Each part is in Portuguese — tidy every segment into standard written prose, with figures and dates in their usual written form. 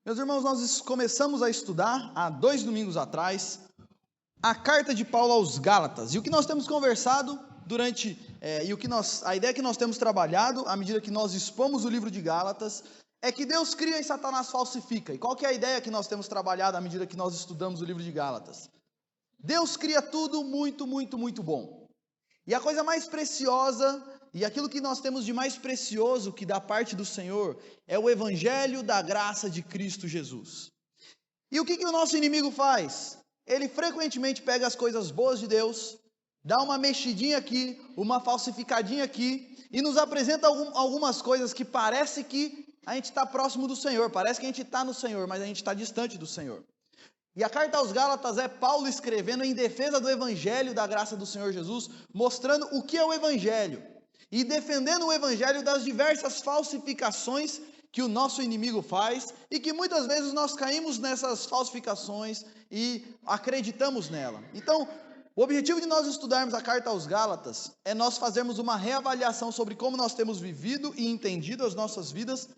Meus irmãos, nós começamos a estudar há 2 domingos atrás a carta de Paulo aos Gálatas. E o que nós temos conversado durante, a ideia que nós temos trabalhado à medida que nós expomos o livro de Gálatas é que Deus cria e Satanás falsifica. E qual que é a ideia que nós temos trabalhado à medida que nós estudamos o livro de Gálatas? Deus cria tudo muito, muito, muito bom. E a coisa mais preciosa e aquilo que nós temos de mais precioso que da parte do Senhor é o evangelho da graça de Cristo Jesus. E o que o nosso inimigo faz? Ele frequentemente pega as coisas boas de Deus, dá uma mexidinha aqui, uma falsificadinha aqui, e nos apresenta algumas coisas que parece que a gente está próximo do Senhor, parece que a gente está no Senhor, mas a gente está distante do Senhor. E a carta aos Gálatas é Paulo escrevendo em defesa do evangelho da graça do Senhor Jesus, mostrando o que é o evangelho e defendendo o evangelho das diversas falsificações que o nosso inimigo faz e que muitas vezes nós caímos nessas falsificações e acreditamos nela. Então, o objetivo de nós estudarmos a carta aos Gálatas é nós fazermos uma reavaliação sobre como nós temos vivido e entendido as nossas vidas,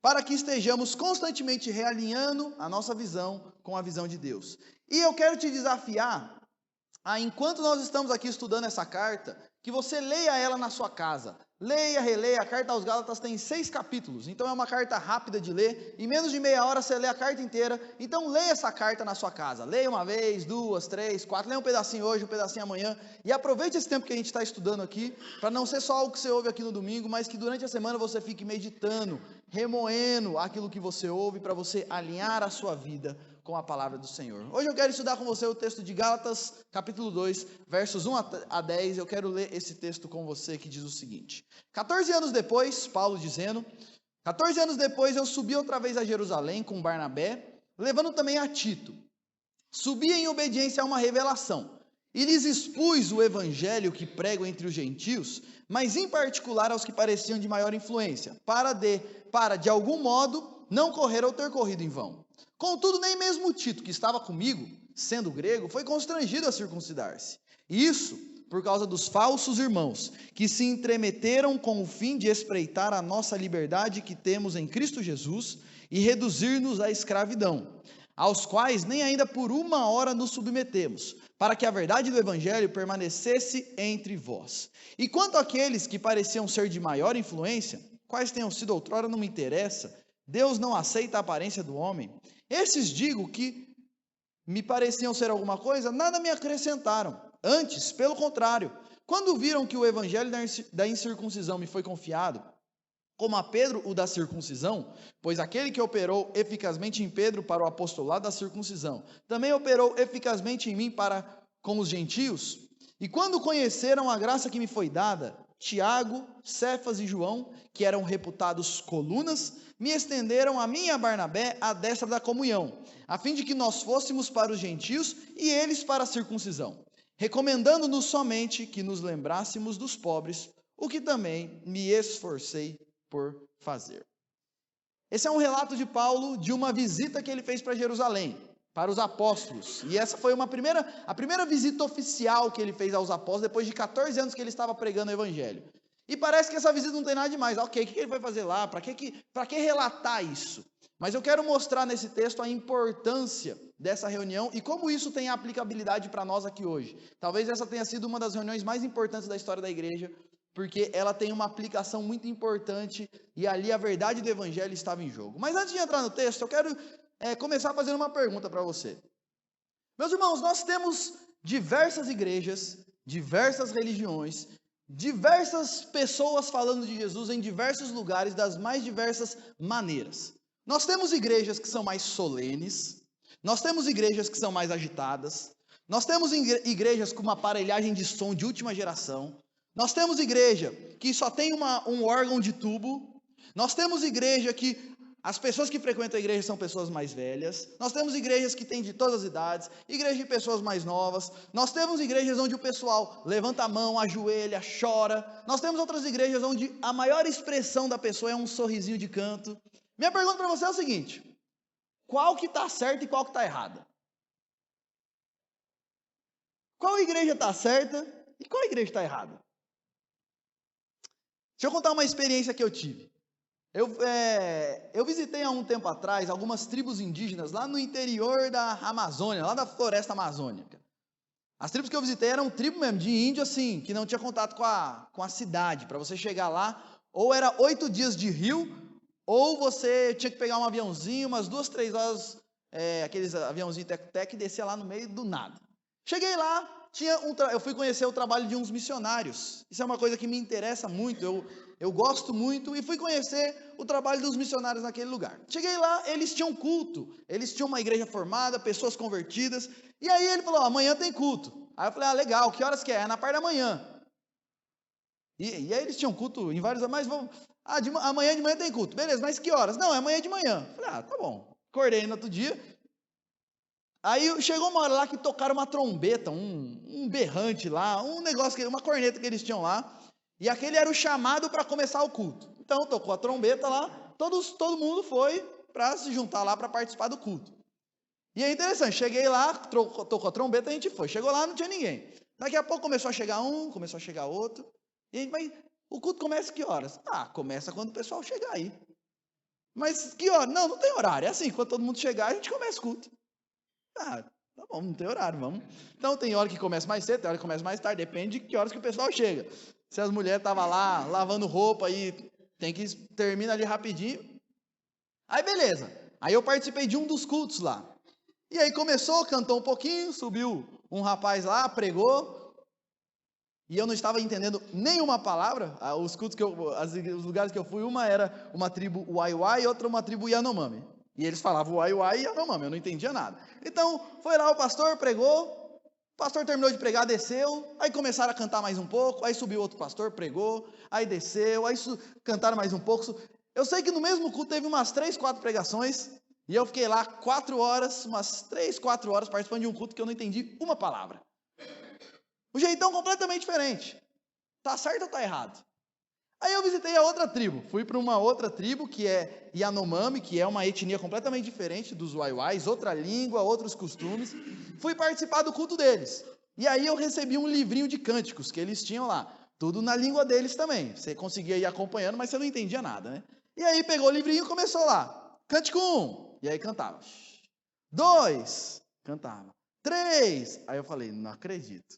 para que estejamos constantemente realinhando a nossa visão com a visão de Deus. E eu quero te desafiar a, enquanto nós estamos aqui estudando essa carta, que você leia ela na sua casa. Leia, releia, a carta aos Gálatas tem 6 capítulos, então é uma carta rápida de ler, em menos de meia hora você lê a carta inteira, então leia essa carta na sua casa, leia uma vez, 2, 3, 4, leia um pedacinho hoje, um pedacinho amanhã, e aproveite esse tempo que a gente está estudando aqui, para não ser só algo que você ouve aqui no domingo, mas que durante a semana você fique meditando, remoendo aquilo que você ouve, para você alinhar a sua vida com a palavra do Senhor. Hoje eu quero estudar com você o texto de Gálatas, capítulo 2, versos 1 a 10, eu quero ler esse texto com você que diz o seguinte: 14 anos depois, Paulo dizendo, 14 anos depois eu subi outra vez a Jerusalém com Barnabé, levando também a Tito. Subi em obediência a uma revelação, e lhes expus o evangelho que prego entre os gentios, mas em particular aos que pareciam de maior influência, para de algum modo não correr ou ter corrido em vão. Contudo, nem mesmo Tito, que estava comigo, sendo grego, foi constrangido a circuncidar-se. Isso por causa dos falsos irmãos, que se entremeteram com o fim de espreitar a nossa liberdade que temos em Cristo Jesus e reduzir-nos à escravidão, aos quais nem ainda por uma hora nos submetemos, para que a verdade do evangelho permanecesse entre vós. E quanto àqueles que pareciam ser de maior influência, quais tenham sido outrora não me interessa, Deus não aceita a aparência do homem. Esses digo que me pareciam ser alguma coisa, nada me acrescentaram. Antes, pelo contrário, quando viram que o evangelho da incircuncisão me foi confiado, como a Pedro o da circuncisão, pois aquele que operou eficazmente em Pedro para o apostolado da circuncisão, também operou eficazmente em mim para com os gentios, e quando conheceram a graça que me foi dada, Tiago, Cefas e João, que eram reputados colunas, me estenderam a mim e a Barnabé a destra da comunhão, a fim de que nós fôssemos para os gentios e eles para a circuncisão, recomendando-nos somente que nos lembrássemos dos pobres, o que também me esforcei por fazer. Esse é um relato de Paulo de uma visita que ele fez para Jerusalém, para os apóstolos, e essa foi a primeira visita oficial que ele fez aos apóstolos, depois de 14 anos que ele estava pregando o evangelho. E parece que essa visita não tem nada demais. Ok, o que ele vai fazer lá? Para que relatar isso? Mas eu quero mostrar nesse texto a importância dessa reunião e como isso tem aplicabilidade para nós aqui hoje. Talvez essa tenha sido uma das reuniões mais importantes da história da igreja, porque ela tem uma aplicação muito importante e ali a verdade do evangelho estava em jogo. Mas antes de entrar no texto, eu quero começar fazendo uma pergunta para você. Meus irmãos, nós temos diversas igrejas, diversas religiões, diversas pessoas falando de Jesus em diversos lugares, das mais diversas maneiras. Nós temos igrejas que são mais solenes, nós temos igrejas que são mais agitadas, nós temos igrejas com uma aparelhagem de som de última geração, nós temos igreja que só tem um órgão de tubo, nós temos igreja que as pessoas que frequentam a igreja são pessoas mais velhas, nós temos igrejas que têm de todas as idades, igrejas de pessoas mais novas, nós temos igrejas onde o pessoal levanta a mão, ajoelha, chora, nós temos outras igrejas onde a maior expressão da pessoa é um sorrisinho de canto. Minha pergunta para você é o seguinte: qual que está certa e qual que está errada? Qual igreja está certa e qual igreja está errada? Deixa eu contar uma experiência que eu tive. Eu visitei há um tempo atrás algumas tribos indígenas lá no interior da Amazônia, lá da floresta amazônica. As tribos que eu visitei eram tribos mesmo, de índio assim, que não tinha contato com a cidade. Para você chegar lá, ou era 8 dias de rio, ou você tinha que pegar um aviãozinho, umas 2, 3 horas, aqueles aviãozinhos tec-tec, e descer lá no meio do nada. Cheguei lá, eu fui conhecer o trabalho de uns missionários. Isso é uma coisa que me interessa muito, eu gosto muito, e fui conhecer o trabalho dos missionários naquele lugar. Cheguei lá, eles tinham culto, eles tinham uma igreja formada, pessoas convertidas, e aí ele falou, amanhã tem culto. Aí eu falei, legal, que horas que é? É na parte da manhã. E aí eles tinham culto em vários, mas amanhã de manhã tem culto. Beleza, mas que horas? Não, é amanhã de manhã. Eu falei, tá bom. Acordei no outro dia. Aí chegou uma hora lá que tocaram uma trombeta, um berrante lá, um negócio, uma corneta que eles tinham lá. E aquele era o chamado para começar o culto. Então tocou a trombeta lá, todo mundo foi para se juntar lá para participar do culto. E é interessante, cheguei lá, tocou a trombeta, a gente foi. Chegou lá, não tinha ninguém. Daqui a pouco começou a chegar um, começou a chegar outro. E a gente vai, o culto começa que horas? Começa quando o pessoal chegar aí. Mas que hora? Não tem horário. É assim, quando todo mundo chegar, a gente começa o culto. Tá bom, não tem horário, vamos. Então tem hora que começa mais cedo, tem hora que começa mais tarde, depende de que horas que o pessoal chega. Se as mulheres estavam lá lavando roupa aí, tem que termina ali rapidinho. Aí beleza. Aí eu participei de um dos cultos lá. E aí começou, cantou um pouquinho, subiu um rapaz lá, pregou. E eu não estava entendendo nenhuma palavra. Os cultos os lugares que eu fui, uma era uma tribo Uai-Uai e outra uma tribo Yanomami. E eles falavam Uai-Uai e Yanomami, eu não entendia nada. Então, foi lá o pastor, pregou, o pastor terminou de pregar, desceu, aí começaram a cantar mais um pouco, aí subiu outro pastor, pregou, aí desceu, aí cantaram mais um pouco. Eu sei que no mesmo culto teve umas 3, 4 pregações, e eu fiquei lá 4 horas, umas 3, 4 horas, participando de um culto que eu não entendi uma palavra. Um jeitão completamente diferente. Tá certo ou tá errado? Aí eu visitei a outra tribo, fui para uma outra tribo que é Yanomami, que é uma etnia completamente diferente dos Waiwais, outra língua, outros costumes. Fui participar do culto deles. E aí eu recebi um livrinho de cânticos que eles tinham lá, tudo na língua deles também. Você conseguia ir acompanhando, mas você não entendia nada, né? E aí pegou o livrinho e começou lá. Cântico 1, e aí cantava. 2, cantava. 3, aí eu falei, não acredito.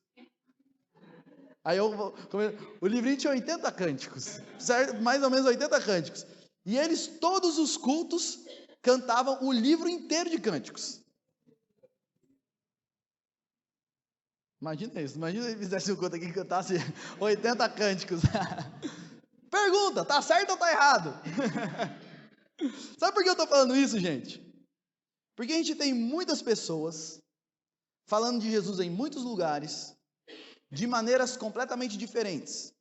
Aí o livrinho tinha 80 cânticos, certo? Mais ou menos 80 cânticos. E eles, todos os cultos, cantavam o livro inteiro de cânticos. Imagina isso, imagina se fizesse um culto aqui que cantasse 80 cânticos. Pergunta, tá certo ou tá errado? Sabe por que eu estou falando isso, gente? Porque a gente tem muitas pessoas falando de Jesus em muitos lugares, de maneiras completamente diferentes.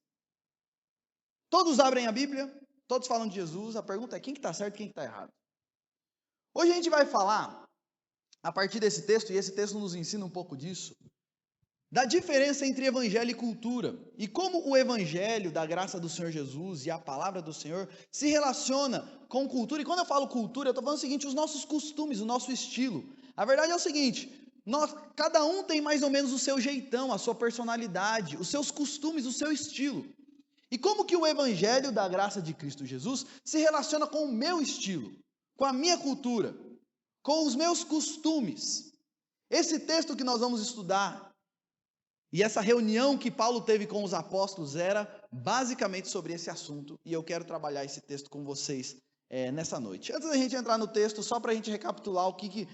Todos abrem a Bíblia, todos falam de Jesus, a pergunta é quem que está certo e quem que está errado. Hoje a gente vai falar, a partir desse texto, e esse texto nos ensina um pouco disso, da diferença entre evangelho e cultura, e como o evangelho da graça do Senhor Jesus e a palavra do Senhor se relaciona com cultura. E quando eu falo cultura, eu estou falando o seguinte, os nossos costumes, o nosso estilo. A verdade é o seguinte, cada um tem mais ou menos o seu jeitão, a sua personalidade, os seus costumes, o seu estilo. E como que o evangelho da graça de Cristo Jesus se relaciona com o meu estilo, com a minha cultura, com os meus costumes? Esse texto que nós vamos estudar, e essa reunião que Paulo teve com os apóstolos era basicamente sobre esse assunto, e eu quero trabalhar esse texto com vocês nessa noite. Antes da gente entrar no texto, só para a gente recapitular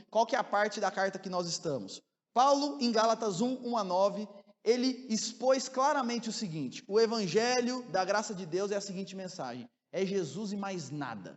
qual que é a parte da carta que nós estamos. Paulo, em Gálatas 1, 1-9, ele expôs claramente o seguinte: o evangelho da graça de Deus é a seguinte mensagem: é Jesus e mais nada.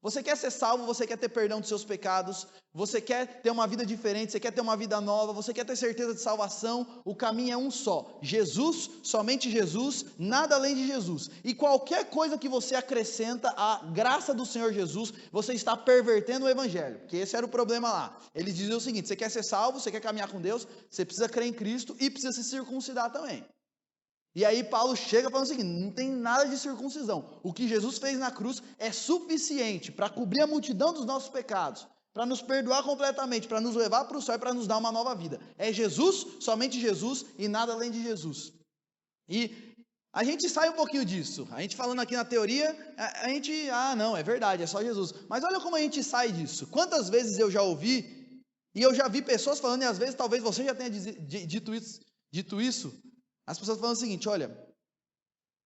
Você quer ser salvo, você quer ter perdão dos seus pecados, você quer ter uma vida diferente, você quer ter uma vida nova, você quer ter certeza de salvação, o caminho é um só: Jesus, somente Jesus, nada além de Jesus. E qualquer coisa que você acrescenta à graça do Senhor Jesus, você está pervertendo o evangelho, porque esse era o problema lá. Ele dizia o seguinte: você quer ser salvo, você quer caminhar com Deus, você precisa crer em Cristo e precisa se circuncidar também. E aí Paulo chega falando o seguinte: não tem nada de circuncisão. O que Jesus fez na cruz é suficiente para cobrir a multidão dos nossos pecados, para nos perdoar completamente, para nos levar para o céu e para nos dar uma nova vida. É Jesus, somente Jesus e nada além de Jesus. E a gente sai um pouquinho disso. A gente falando aqui na teoria, a gente, não, é verdade, é só Jesus. Mas olha como a gente sai disso. Quantas vezes eu já ouvi, e eu já vi pessoas falando, e às vezes talvez você já tenha dito isso, as pessoas falando o seguinte, olha,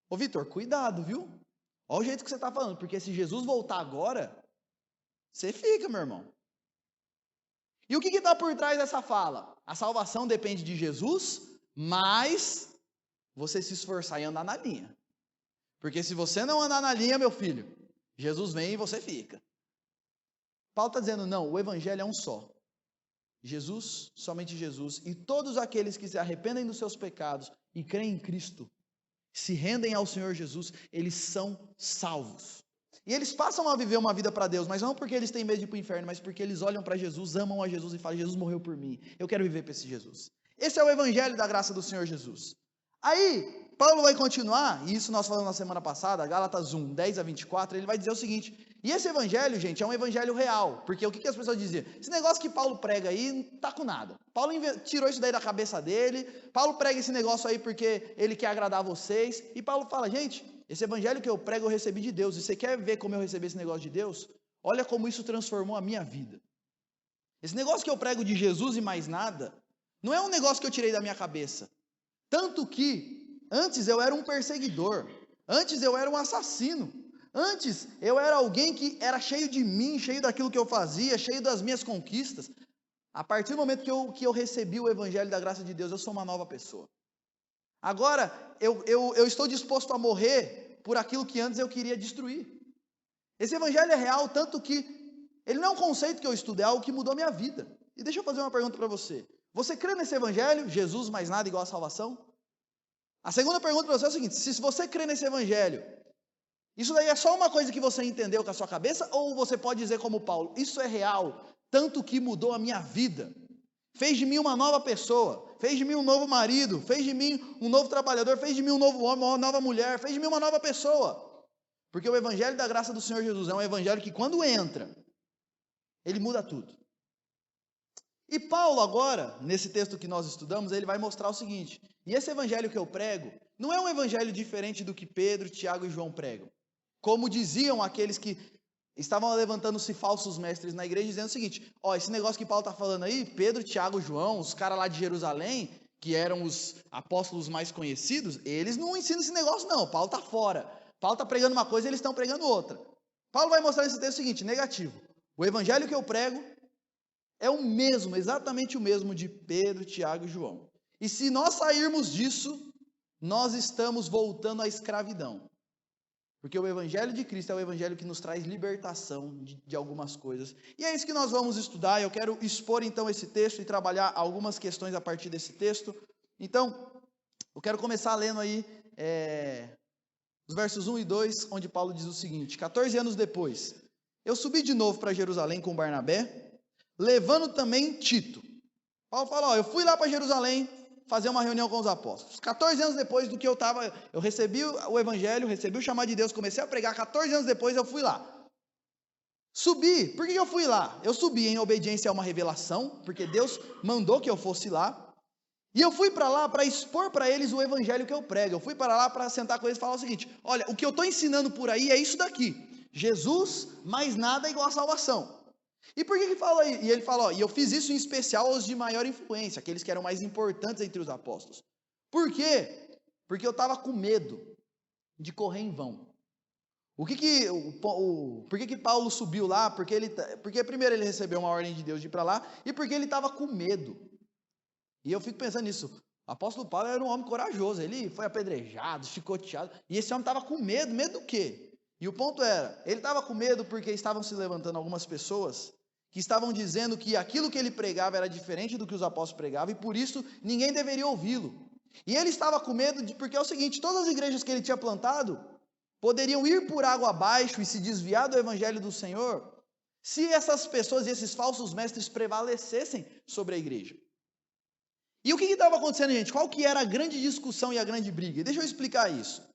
ô Vitor, cuidado, viu? Olha o jeito que você está falando, porque se Jesus voltar agora, você fica, meu irmão. E o que está por trás dessa fala? A salvação depende de Jesus, mas você se esforçar e andar na linha. Porque se você não andar na linha, meu filho, Jesus vem e você fica. Paulo está dizendo, não, o evangelho é um só. Jesus, somente Jesus, e todos aqueles que se arrependem dos seus pecados e creem em Cristo, se rendem ao Senhor Jesus, eles são salvos. E eles passam a viver uma vida para Deus, mas não porque eles têm medo de ir para o inferno, mas porque eles olham para Jesus, amam a Jesus e falam, Jesus morreu por mim, eu quero viver para esse Jesus. Esse é o evangelho da graça do Senhor Jesus. Aí, Paulo vai continuar, e isso nós falamos na semana passada, Gálatas 1, 10 a 24, ele vai dizer o seguinte, e esse evangelho, gente, é um evangelho real, porque o que as pessoas diziam? Esse negócio que Paulo prega aí, não tá com nada. Paulo tirou isso daí da cabeça dele, Paulo prega esse negócio aí porque ele quer agradar vocês, e Paulo fala, gente, esse evangelho que eu prego eu recebi de Deus, e você quer ver como eu recebi esse negócio de Deus? Olha como isso transformou a minha vida. Esse negócio que eu prego de Jesus e mais nada, não é um negócio que eu tirei da minha cabeça. Tanto que, antes eu era um perseguidor, antes eu era um assassino, antes eu era alguém que era cheio de mim, cheio daquilo que eu fazia, cheio das minhas conquistas. A partir do momento que eu recebi o evangelho da graça de Deus, eu sou uma nova pessoa. Agora, eu estou disposto a morrer por aquilo que antes eu queria destruir. Esse evangelho é real, tanto que ele não é um conceito que eu estudo, é algo que mudou a minha vida. E deixa eu fazer uma pergunta para você. Você crê nesse evangelho, Jesus mais nada igual a salvação? A segunda pergunta para você é o seguinte, se você crê nesse evangelho, isso daí é só uma coisa que você entendeu com a sua cabeça, ou você pode dizer como Paulo, isso é real, tanto que mudou a minha vida, fez de mim uma nova pessoa, fez de mim um novo marido, fez de mim um novo trabalhador, fez de mim um novo homem, uma nova mulher, fez de mim uma nova pessoa, porque o evangelho da graça do Senhor Jesus é um evangelho que quando entra, ele muda tudo. E Paulo agora, nesse texto que nós estudamos, ele vai mostrar o seguinte, e esse evangelho que eu prego, não é um evangelho diferente do que Pedro, Tiago e João pregam, como diziam aqueles que estavam levantando-se falsos mestres na igreja, dizendo o seguinte, esse negócio que Paulo está falando aí, Pedro, Tiago, João, os caras lá de Jerusalém, que eram os apóstolos mais conhecidos, eles não ensinam esse negócio não, Paulo está fora, Paulo está pregando uma coisa e eles estão pregando outra. Paulo vai mostrar nesse texto o seguinte, negativo, o evangelho que eu prego, é o mesmo, exatamente o mesmo de Pedro, Tiago e João. E se nós sairmos disso, nós estamos voltando à escravidão. Porque o evangelho de Cristo é o evangelho que nos traz libertação de algumas coisas. E é isso que nós vamos estudar. Eu quero expor então esse texto e trabalhar algumas questões a partir desse texto. Então, eu quero começar lendo aí os versos 1 e 2, onde Paulo diz o seguinte, 14 anos depois, eu subi de novo para Jerusalém com Barnabé, levando também Tito. Paulo fala, eu fui lá para Jerusalém fazer uma reunião com os apóstolos. 14 anos depois do que eu recebi o evangelho, recebi o chamado de Deus, comecei a pregar, 14 anos depois eu fui lá. Subi, por que eu fui lá? Eu subi em obediência a uma revelação, porque Deus mandou que eu fosse lá, e eu fui para lá para expor para eles o evangelho que eu prego, eu fui para lá para sentar com eles e falar o seguinte, olha, o que eu estou ensinando por aí é isso daqui, Jesus, mais nada igual a salvação. E por que fala aí? E ele fala, e eu fiz isso em especial aos de maior influência, aqueles que eram mais importantes entre os apóstolos. Por quê? Porque eu estava com medo de correr em vão. Por que Paulo subiu lá? Porque primeiro ele recebeu uma ordem de Deus de ir para lá, e porque ele estava com medo. E eu fico pensando nisso, o apóstolo Paulo era um homem corajoso, ele foi apedrejado, chicoteado, e esse homem estava com medo do quê? E o ponto era, ele estava com medo porque estavam se levantando algumas pessoas que estavam dizendo que aquilo que ele pregava era diferente do que os apóstolos pregavam, e por isso ninguém deveria ouvi-lo. E ele estava com medo porque é o seguinte, todas as igrejas que ele tinha plantado poderiam ir por água abaixo e se desviar do evangelho do Senhor, se essas pessoas e esses falsos mestres prevalecessem sobre a igreja. E o que estava acontecendo, gente? Qual que era a grande discussão e a grande briga? E deixa eu explicar isso.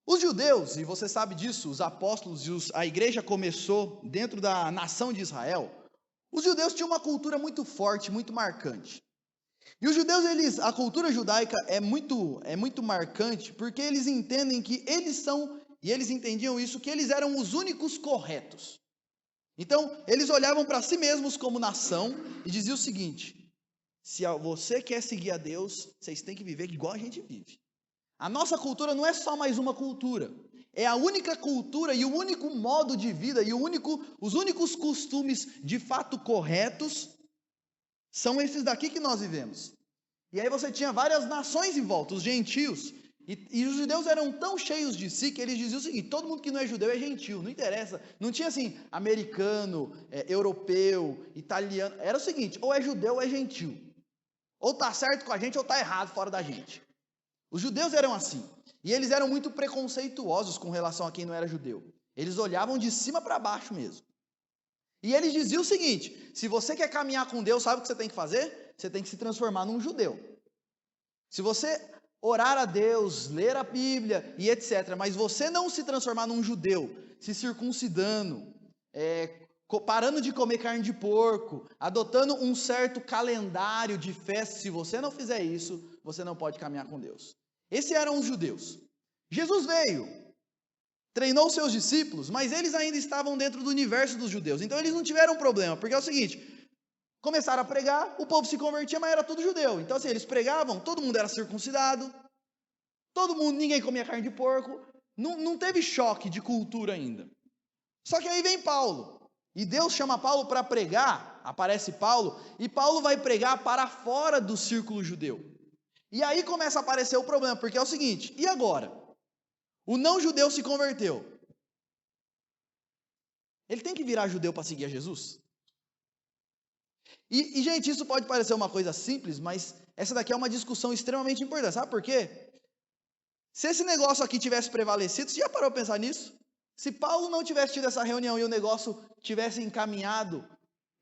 Os judeus, e você sabe disso, os apóstolos e a igreja começou dentro da nação de Israel, os judeus tinham uma cultura muito forte, muito marcante. E os judeus, a cultura judaica é muito marcante, porque eles entendem que eles são, e eles entendiam isso, que eles eram os únicos corretos. Então, eles olhavam para si mesmos como nação e diziam o seguinte: se você quer seguir a Deus, vocês têm que viver igual a gente vive. A nossa cultura não é só mais uma cultura, é a única cultura e o único modo de vida e os únicos costumes de fato corretos são esses daqui que nós vivemos. E aí você tinha várias nações em volta, os gentios, e os judeus eram tão cheios de si que eles diziam o seguinte: todo mundo que não é judeu é gentil, não interessa, não tinha assim, americano, europeu, italiano, era o seguinte, ou é judeu ou é gentil, ou tá certo com a gente ou tá errado fora da gente. Os judeus eram assim, e eles eram muito preconceituosos com relação a quem não era judeu, eles olhavam de cima para baixo mesmo. E eles diziam o seguinte: se você quer caminhar com Deus, sabe o que você tem que fazer? Você tem que se transformar num judeu. Se você orar a Deus, ler a Bíblia e etc., mas você não se transformar num judeu, se circuncidando, parando de comer carne de porco, adotando um certo calendário de festa, se você não fizer isso, você não pode caminhar com Deus. Esses eram os judeus. Jesus veio, treinou seus discípulos, mas eles ainda estavam dentro do universo dos judeus. Então eles não tiveram problema, porque é o seguinte: começaram a pregar, o povo se convertia, mas era tudo judeu. Então assim, eles pregavam, todo mundo era circuncidado, ninguém comia carne de porco, não teve choque de cultura ainda. Só que aí vem Paulo, e Deus chama Paulo para pregar, aparece Paulo, e Paulo vai pregar para fora do círculo judeu. E aí começa a aparecer o problema, porque é o seguinte: e agora? O não-judeu se converteu. Ele tem que virar judeu para seguir a Jesus? E, gente, isso pode parecer uma coisa simples, mas essa daqui é uma discussão extremamente importante. Sabe por quê? Se esse negócio aqui tivesse prevalecido, você já parou para pensar nisso? Se Paulo não tivesse tido essa reunião e o negócio tivesse encaminhado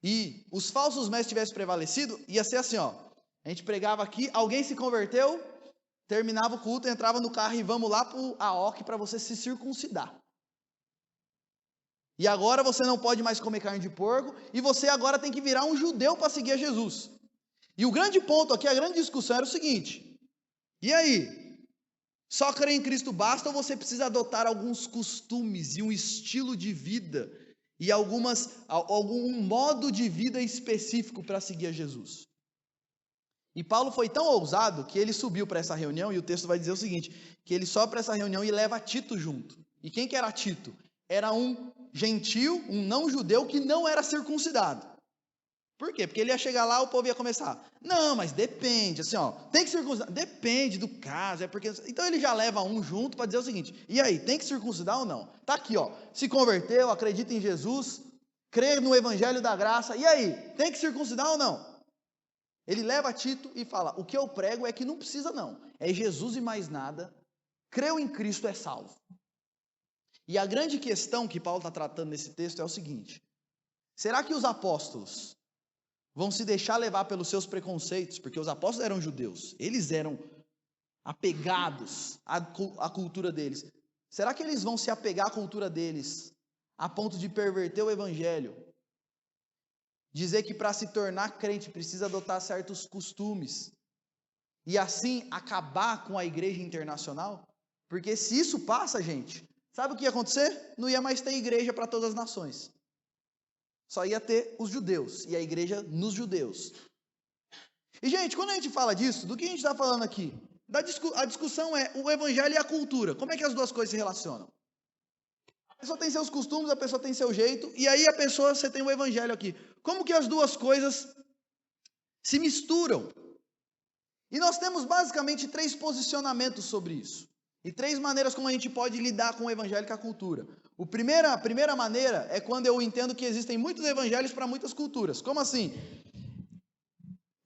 e os falsos mestres tivessem prevalecido, ia ser assim, ó. A gente pregava aqui, alguém se converteu, terminava o culto, entrava no carro e vamos lá para o AOC para você se circuncidar. E agora você não pode mais comer carne de porco, e você agora tem que virar um judeu para seguir a Jesus. E o grande ponto aqui, a grande discussão era o seguinte: e aí? Só crer em Cristo basta ou você precisa adotar alguns costumes e um estilo de vida e algum modo de vida específico para seguir a Jesus? E Paulo foi tão ousado que ele subiu para essa reunião, e o texto vai dizer o seguinte, que ele sobe para essa reunião e leva Tito junto. E quem que era Tito? Era um gentil, um não-judeu que não era circuncidado. Por quê? Porque ele ia chegar lá, o povo ia começar: não, mas depende, assim, ó, tem que circuncidar, depende do caso, porque... Então ele já leva um junto para dizer o seguinte: e aí, tem que circuncidar ou não? Tá aqui, ó, se converteu, acredita em Jesus, crê no evangelho da graça, e aí, tem que circuncidar ou não? Ele leva Tito e fala: o que eu prego é que não precisa não, é Jesus e mais nada, creu em Cristo é salvo. E a grande questão que Paulo está tratando nesse texto é o seguinte: será que os apóstolos vão se deixar levar pelos seus preconceitos? Porque os apóstolos eram judeus, eles eram apegados à cultura deles. Será que eles vão se apegar à cultura deles a ponto de perverter o evangelho? Dizer que para se tornar crente precisa adotar certos costumes e assim acabar com a igreja internacional? Porque se isso passa, gente, sabe o que ia acontecer? Não ia mais ter igreja para todas as nações. Só ia ter os judeus e a igreja nos judeus. E, gente, quando a gente fala disso, do que a gente está falando aqui? A discussão é o evangelho e a cultura. Como é que as duas coisas se relacionam? A pessoa tem seus costumes, a pessoa tem seu jeito, e aí você tem o evangelho aqui. Como que as duas coisas se misturam? E nós temos basicamente 3 posicionamentos sobre isso. E 3 maneiras como a gente pode lidar com o evangelho e com a cultura. A primeira maneira é quando eu entendo que existem muitos evangelhos para muitas culturas. Como assim?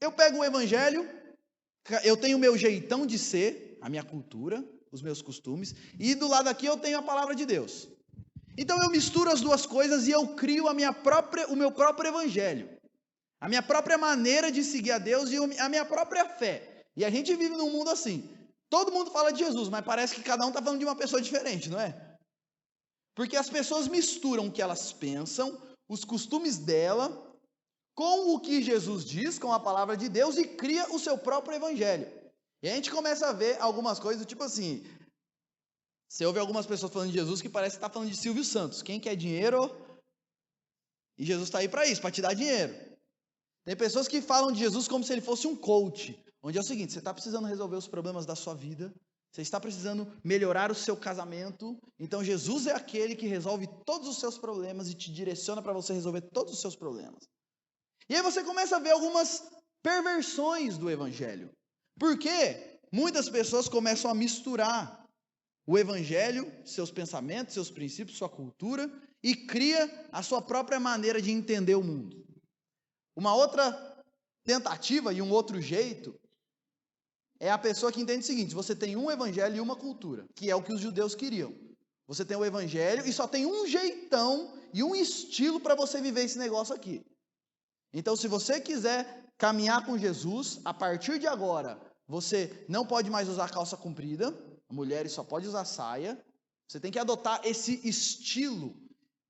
Eu pego o evangelho, eu tenho o meu jeitão de ser, a minha cultura, os meus costumes, e do lado aqui eu tenho a palavra de Deus. Então eu misturo as duas coisas e eu crio o meu próprio evangelho, a minha própria maneira de seguir a Deus e a minha própria fé. E a gente vive num mundo assim. Todo mundo fala de Jesus, mas parece que cada um está falando de uma pessoa diferente, não é? Porque as pessoas misturam o que elas pensam, os costumes dela, com o que Jesus diz, com a palavra de Deus, e cria o seu próprio evangelho. E a gente começa a ver algumas coisas do tipo assim, você ouve algumas pessoas falando de Jesus que parece que está falando de Silvio Santos. Quem quer dinheiro? E Jesus está aí para isso, para te dar dinheiro. Tem pessoas que falam de Jesus como se ele fosse um coach, onde é o seguinte, você está precisando resolver os problemas da sua vida, você está precisando melhorar o seu casamento, então Jesus é aquele que resolve todos os seus problemas e te direciona para você resolver todos os seus problemas. E aí você começa a ver algumas perversões do evangelho. Por quê? Muitas pessoas começam a misturar o evangelho, seus pensamentos, seus princípios, sua cultura, e cria a sua própria maneira de entender o mundo. Uma outra tentativa e um outro jeito é a pessoa que entende o seguinte, você tem um evangelho e uma cultura, que é o que os judeus queriam. Você tem o evangelho e só tem um jeitão e um estilo para você viver esse negócio aqui. Então, se você quiser caminhar com Jesus, a partir de agora, você não pode mais usar calça comprida, mulheres só podem usar saia, você tem que adotar esse estilo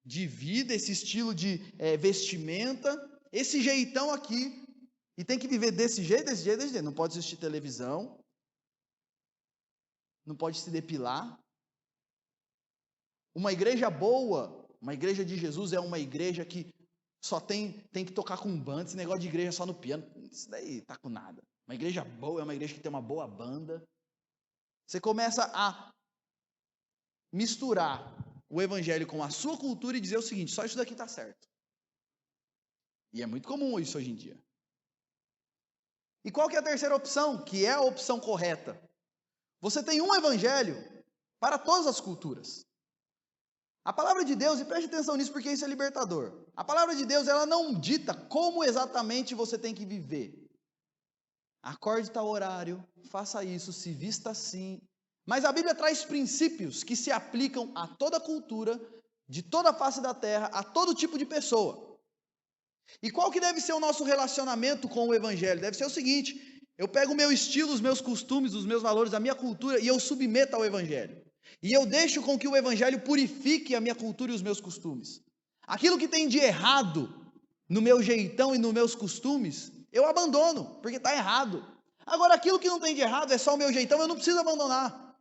de vida, esse estilo de vestimenta, esse jeitão aqui, e tem que viver desse jeito, desse jeito, desse jeito. Não pode assistir televisão, não pode se depilar. Uma igreja boa, uma igreja de Jesus é uma igreja que só tem que tocar com banda, esse negócio de igreja só no piano, isso daí tá com nada. Uma igreja boa é uma igreja que tem uma boa banda. Você começa a misturar o evangelho com a sua cultura e dizer o seguinte, só isso daqui está certo. E é muito comum isso hoje em dia. E qual que é a terceira opção, que é a opção correta? Você tem um evangelho para todas as culturas. A palavra de Deus, e preste atenção nisso porque isso é libertador. A palavra de Deus, ela não dita como exatamente você tem que viver. Acorde tal horário, faça isso, se vista assim. Mas a Bíblia traz princípios que se aplicam a toda cultura, de toda a face da terra, a todo tipo de pessoa. E qual que deve ser o nosso relacionamento com o evangelho? Deve ser o seguinte, eu pego o meu estilo, os meus costumes, os meus valores, a minha cultura e eu submeto ao evangelho. E eu deixo com que o evangelho purifique a minha cultura e os meus costumes. Aquilo que tem de errado no meu jeitão e nos meus costumes, eu abandono, porque está errado. Agora, aquilo que não tem de errado é só o meu jeitão, eu não preciso abandonar.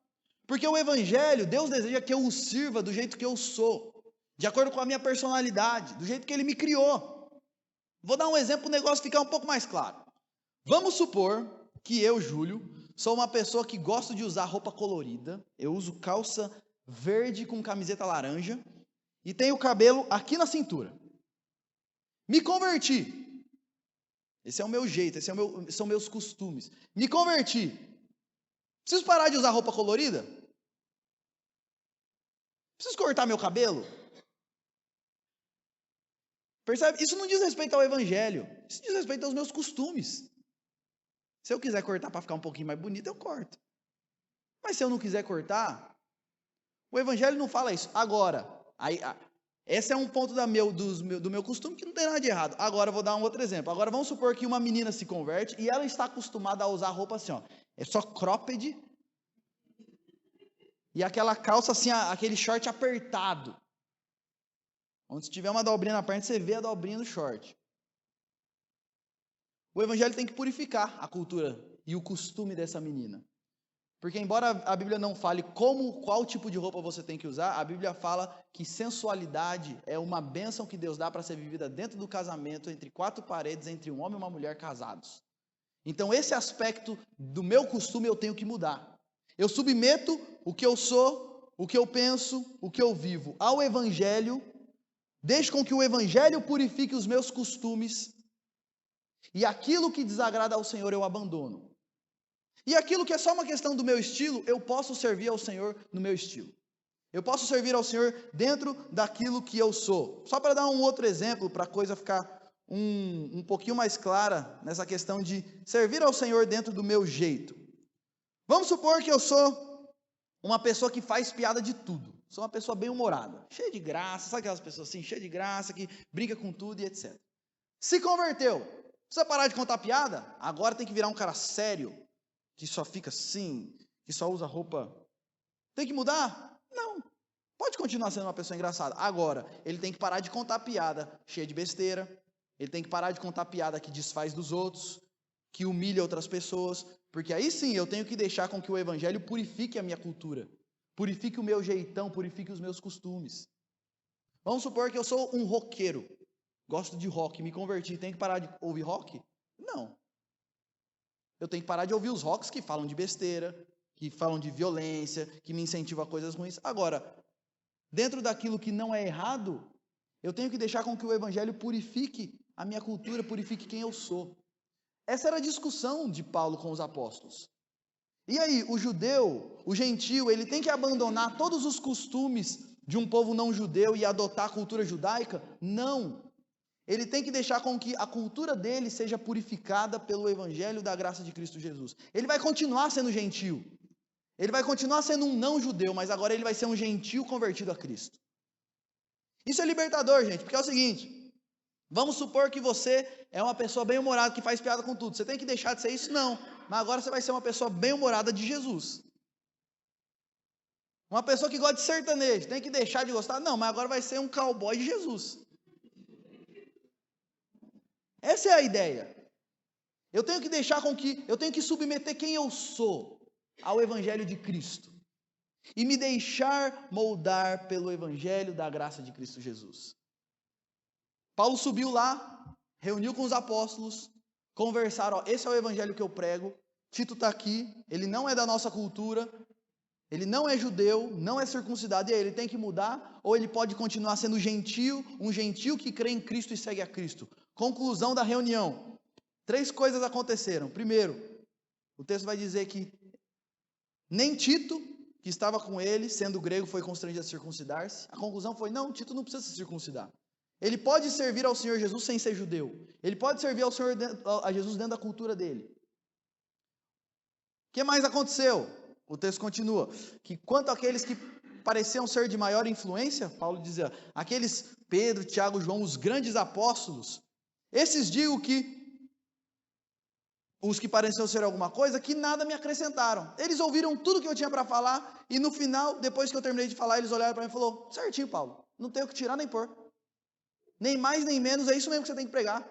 Porque o evangelho, Deus deseja que eu o sirva do jeito que eu sou, de acordo com a minha personalidade, do jeito que Ele me criou. Vou dar um exemplo para o negócio ficar um pouco mais claro. Vamos supor que eu, Júlio, sou uma pessoa que gosta de usar roupa colorida, eu uso calça verde com camiseta laranja e tenho o cabelo aqui na cintura. Me converti. Esse é o meu jeito, são meus costumes. Me converti. Preciso parar de usar roupa colorida? Preciso cortar meu cabelo? Percebe? Isso não diz respeito ao evangelho. Isso diz respeito aos meus costumes. Se eu quiser cortar para ficar um pouquinho mais bonito, eu corto. Mas se eu não quiser cortar, o evangelho não fala isso. Agora, esse é um ponto do meu costume que não tem nada de errado. Agora eu vou dar um outro exemplo. Agora vamos supor que uma menina se converte e ela está acostumada a usar roupa assim, ó. É só cropped e aquela calça assim, aquele short apertado. Onde se tiver uma dobrinha na perna, você vê a dobrinha do short. O evangelho tem que purificar a cultura e o costume dessa menina. Porque embora a Bíblia não fale qual tipo de roupa você tem que usar, a Bíblia fala que sensualidade é uma bênção que Deus dá para ser vivida dentro do casamento, entre quatro paredes, entre um homem e uma mulher casados. Então esse aspecto do meu costume eu tenho que mudar. Eu submeto o que eu sou, o que eu penso, o que eu vivo ao evangelho, deixo com que o evangelho purifique os meus costumes, e aquilo que desagrada ao Senhor eu abandono. E aquilo que é só uma questão do meu estilo, eu posso servir ao Senhor no meu estilo. Eu posso servir ao Senhor dentro daquilo que eu sou. Só para dar um outro exemplo, para a coisa ficar um pouquinho mais clara nessa questão de servir ao Senhor dentro do meu jeito. Vamos supor que eu sou uma pessoa que faz piada de tudo. Sou uma pessoa bem-humorada, cheia de graça, sabe aquelas pessoas assim, cheia de graça, que brinca com tudo e etc. Se converteu, precisa parar de contar piada? Agora tem que virar um cara sério, que só fica assim, que só usa roupa. Tem que mudar? Não. Pode continuar sendo uma pessoa engraçada. Agora, ele tem que parar de contar piada cheia de besteira. Ele tem que parar de contar piada que desfaz dos outros, que humilha outras pessoas, porque aí sim eu tenho que deixar com que o evangelho purifique a minha cultura, purifique o meu jeitão, purifique os meus costumes. Vamos supor que eu sou um roqueiro, gosto de rock, me converti, tenho que parar de ouvir rock? Não. Eu tenho que parar de ouvir os rocks que falam de besteira, que falam de violência, que me incentivam a coisas ruins. Agora, dentro daquilo que não é errado, eu tenho que deixar com que o evangelho purifique a minha cultura, purifique quem eu sou. Essa era a discussão de Paulo com os apóstolos. E aí, o judeu, o gentio, ele tem que abandonar todos os costumes de um povo não judeu e adotar a cultura judaica? Não. Ele tem que deixar com que a cultura dele seja purificada pelo evangelho da graça de Cristo Jesus. Ele vai continuar sendo gentio. Ele vai continuar sendo um não judeu, mas agora ele vai ser um gentio convertido a Cristo. Isso é libertador, gente, porque é o seguinte: vamos supor que você é uma pessoa bem-humorada que faz piada com tudo. Você tem que deixar de ser isso? Não. Mas agora você vai ser uma pessoa bem-humorada de Jesus. Uma pessoa que gosta de sertanejo, tem que deixar de gostar? Não, mas agora vai ser um cowboy de Jesus. Essa é a ideia. Eu tenho que submeter quem eu sou ao evangelho de Cristo e me deixar moldar pelo evangelho da graça de Cristo Jesus. Paulo subiu lá, reuniu com os apóstolos, conversaram, esse é o evangelho que eu prego, Tito está aqui, ele não é da nossa cultura, ele não é judeu, não é circuncidado, e aí ele tem que mudar, ou ele pode continuar sendo gentio, um gentio que crê em Cristo e segue a Cristo. Conclusão da reunião. 3 coisas aconteceram. Primeiro, o texto vai dizer que nem Tito, que estava com ele, sendo grego, foi constrangido a circuncidar-se. A conclusão foi, não, Tito não precisa se circuncidar. Ele pode servir ao Senhor Jesus sem ser judeu. Ele pode servir a Jesus dentro da cultura dele. O que mais aconteceu? O texto continua, que quanto àqueles que pareciam ser de maior influência, Paulo dizia, aqueles Pedro, Tiago, João, os grandes apóstolos, esses digo que os que pareciam ser alguma coisa, que nada me acrescentaram. Eles ouviram tudo que eu tinha para falar, e no final, depois que eu terminei de falar, eles olharam para mim e falaram, certinho, Paulo, não tenho o que tirar nem pôr. Nem mais nem menos, é isso mesmo que você tem que pregar.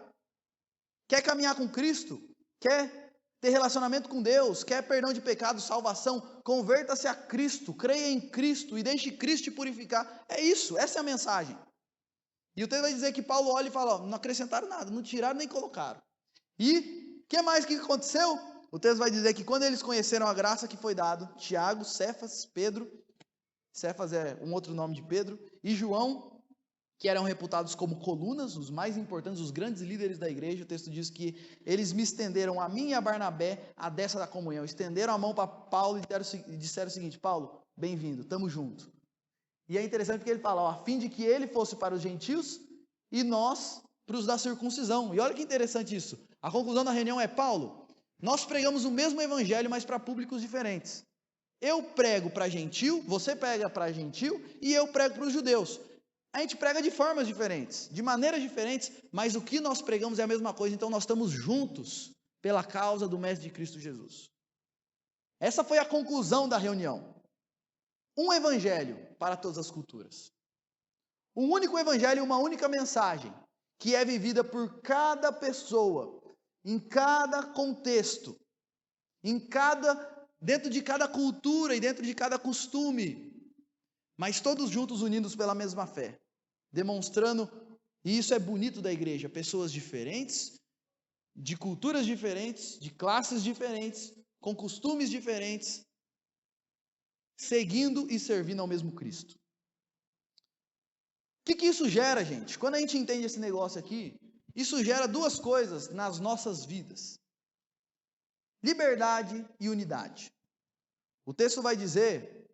Quer caminhar com Cristo? Quer ter relacionamento com Deus? Quer perdão de pecados, salvação? Converta-se a Cristo, creia em Cristo e deixe Cristo te purificar. É isso, essa é a mensagem. E o texto vai dizer que Paulo olha e fala, ó, não acrescentaram nada, não tiraram nem colocaram. E o que mais que aconteceu? O texto vai dizer que quando eles conheceram a graça que foi dado, Tiago, Cefas, Pedro, Cefas é um outro nome de Pedro, e João, que eram reputados como colunas, os mais importantes, os grandes líderes da igreja, o texto diz que eles me estenderam a mim e a Barnabé a destra da comunhão, estenderam a mão para Paulo e disseram o seguinte, Paulo, bem-vindo, estamos juntos. E é interessante porque ele fala, ó, a fim de que ele fosse para os gentios e nós para os da circuncisão. E olha que interessante isso. A conclusão da reunião é, Paulo, nós pregamos o mesmo evangelho, mas para públicos diferentes. Eu prego para gentil, você prega para gentil e eu prego para os judeus. A gente prega de formas diferentes, de maneiras diferentes, mas o que nós pregamos é a mesma coisa, então nós estamos juntos pela causa do Mestre de Cristo Jesus. Essa foi a conclusão da reunião. Um evangelho para todas as culturas. Um único evangelho e uma única mensagem, que é vivida por cada pessoa, em cada contexto, dentro de cada cultura e dentro de cada costume, mas todos juntos unidos pela mesma fé, demonstrando, e isso é bonito da igreja, pessoas diferentes, de culturas diferentes, de classes diferentes, com costumes diferentes, seguindo e servindo ao mesmo Cristo. O que isso gera, gente? Quando a gente entende esse negócio aqui, isso gera 2 coisas nas nossas vidas: liberdade e unidade. O texto vai dizer,